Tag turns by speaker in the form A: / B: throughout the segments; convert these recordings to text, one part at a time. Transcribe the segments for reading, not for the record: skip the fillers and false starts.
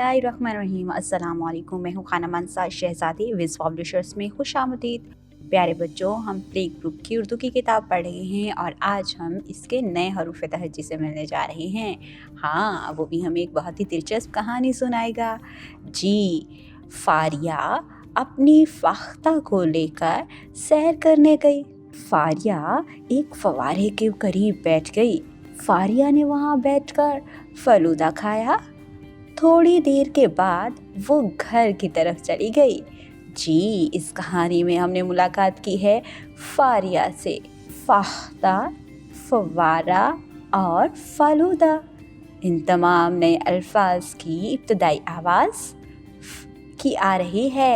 A: बिस्मिल्लाहिर्रहमानिर्रहीम। अस्सलाम वालेकुम। मैं हूँ खाना मनसा शहज़ादी विज़ पब्लिशर्स में खुशामदीद। प्यारे बच्चों, हम प्ले ग्रुप की उर्दू की किताब पढ़ रहे हैं और आज हम इसके नए हरूफ तहज्जी से मिलने जा रहे हैं। हाँ, वो भी हमें एक बहुत ही दिलचस्प कहानी सुनाएगा। जी, फारिया अपनी फ़ाख्ता को लेकर सैर करने गई। फारिया एक फव्वारे के करीब बैठ गई। फारिया ने वहाँ बैठकर फलूदा खाया। थोड़ी देर के बाद वो घर की तरफ चली गई। जी, इस कहानी में हमने मुलाकात की है फारिया से। फाख्ता, फव्वारा और फलूदा, इन तमाम नए अल्फाज की इब्तदाई आवाज़ की आ रही है।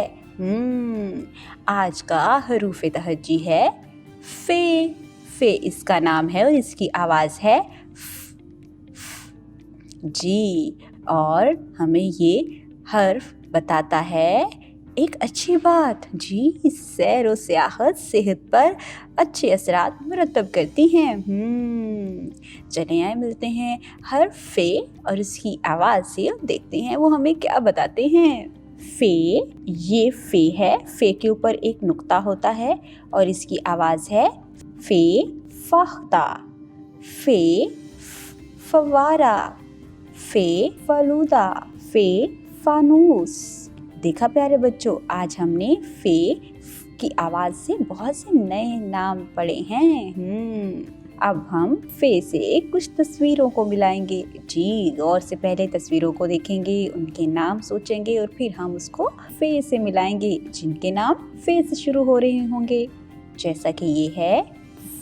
A: आज का हरूफ तहज्जी है फे। फे इसका नाम है और इसकी आवाज़ है जी, और हमें ये हर्फ बताता है एक अच्छी बात। जी, सैर व सियाहत सेहत पर अच्छे असरात मुरतब करती हैं। चले आए मिलते हैं हर्फ फे और इसकी आवाज़ से देखते हैं वो हमें क्या बताते हैं। फे, ये फे है। फे के ऊपर एक नुक्ता होता है और इसकी आवाज़ है फे फाख्ता, फे फव्वारा, फे फलूदा, फे फानूस। देखा प्यारे बच्चों, आज हमने फे की आवाज़ से बहुत से नए नाम पढ़े हैं। अब हम फे से कुछ तस्वीरों को मिलाएंगे। जी, गौर से पहले तस्वीरों को देखेंगे, उनके नाम सोचेंगे और फिर हम उसको फे से मिलाएंगे जिनके नाम फे से शुरू हो रहे होंगे। जैसा कि ये है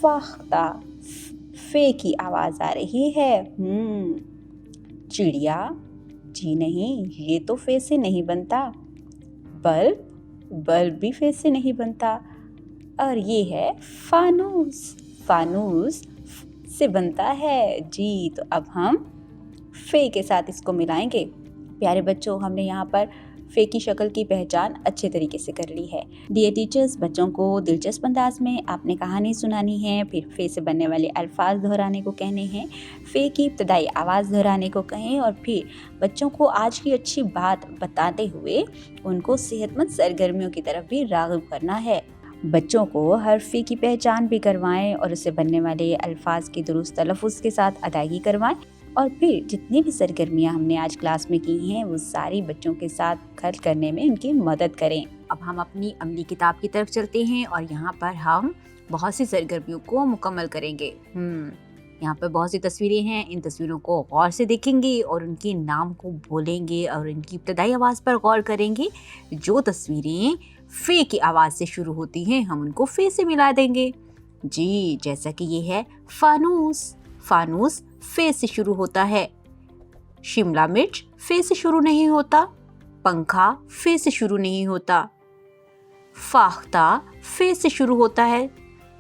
A: फाख्ता, फे की आवाज़ आ रही है। चिड़िया, जी नहीं, ये तो फे से नहीं बनता। बल्ब, बल्ब भी फे से नहीं बनता। और ये है फानूस, फानूस से बनता है। जी, तो अब हम फे के साथ इसको मिलाएंगे। प्यारे बच्चों, हमने यहाँ पर फे की शक्ल की पहचान अच्छे तरीके से कर ली है। डियर टीचर्स, बच्चों को दिलचस्प अंदाज में आपने कहानी सुनानी है, फिर फे से बनने वाले अल्फाज दोहराने को कहने हैं, फे की इब्तदाई आवाज़ दोहराने को कहें और फिर बच्चों को आज की अच्छी बात बताते हुए उनको सेहतमंद सरगर्मियों की तरफ भी राग़िब करना है। बच्चों को हर फे की पहचान भी करवाएं और उससे बनने वाले अल्फाज की दुरुस्त तलफ़ुज़ के साथ अदायगी करवाएं और फिर जितनी भी सरगर्मियाँ हमने आज क्लास में की हैं वो सारी बच्चों के साथ खर्च करने में उनकी मदद करें। अब हम अपनी अमली किताब की तरफ चलते हैं और यहाँ पर हम बहुत सी सरगर्मियों को मुकम्मल करेंगे। यहाँ पर बहुत सी तस्वीरें हैं, इन तस्वीरों को गौर से देखेंगे और उनके नाम को बोलेंगे और इनकी इब्तदाई आवाज़ पर गौर करेंगे। जो तस्वीरें फे की आवाज़ से शुरू होती हैं हम उनको फे से मिला देंगे। जी, जैसा कि ये है फानूस, फानूस फे से शुरू होता है। शिमला मिर्च फे से शुरू नहीं होता। पंखा फे से शुरू नहीं होता। फाख्ता फे से शुरू होता है।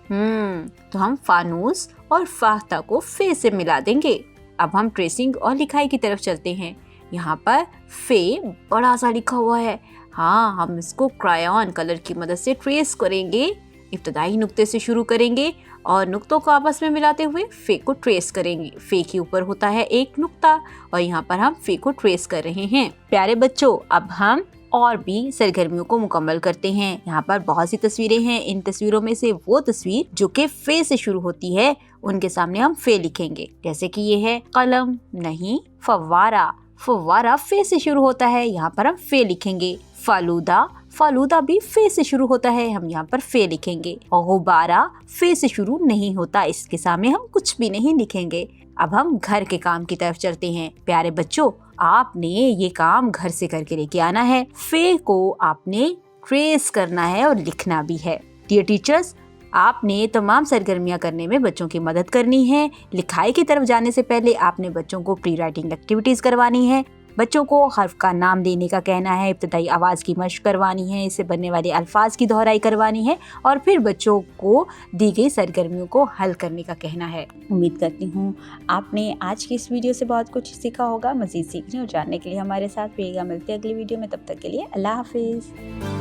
A: तो हम फानूस और फाख्ता को फे से मिला देंगे। अब हम ट्रेसिंग और लिखाई की तरफ चलते हैं। यहाँ पर फे बड़ा सा लिखा हुआ है। हाँ, हम इसको क्रायॉन कलर की मदद से ट्रेस करेंगे। इब्तदाई नुक्ते से शुरू करेंगे और नुक्तों को आपस में मिलाते हुए फे को ट्रेस करेंगे। फे के ऊपर होता है एक नुक्ता और यहाँ पर हम फे को ट्रेस कर रहे हैं। प्यारे बच्चों, अब हम और भी सरगर्मियों को मुकम्मल करते हैं। यहाँ पर बहुत सी तस्वीरें हैं। इन तस्वीरों में से वो तस्वीर जो कि फे से शुरू होती है उनके सामने हम फे लिखेंगे। जैसे कि ये है कलम, नहीं, फव्वारा, फव्वारा फे से शुरू होता है, यहाँ पर हम फे लिखेंगे। फालूदा, फालूदा भी फे से शुरू होता है, हम यहाँ पर फे लिखेंगे। और गुब्बारा फे से शुरू नहीं होता, इसके सामने हम कुछ भी नहीं लिखेंगे। अब हम घर के काम की तरफ चलते हैं। प्यारे बच्चों, आपने ये काम घर से करके लेके आना है। फे को आपने ट्रेस करना है और लिखना भी है। डियर टीचर्स, आपने तमाम सरगर्मियां करने में बच्चों की मदद करनी है। लिखाई की तरफ जाने से पहले आपने बच्चों को प्री राइटिंग एक्टिविटीज़ करवानी है। बच्चों को हर्फ का नाम देने का कहना है, इब्तदाई आवाज़ की मशक करवानी है, इससे बनने वाले अल्फाज की दोहराई करवानी है और फिर बच्चों को दी गई सरगर्मियों को हल करने का कहना है। उम्मीद करती हूँ आपने आज की इस वीडियो से बहुत कुछ सीखा होगा। मज़ीद सीखने और जानने के लिए हमारे साथ रहिएगा। मिलते हैं अगली वीडियो में, तब तक के लिए अल्लाह हाफिज़।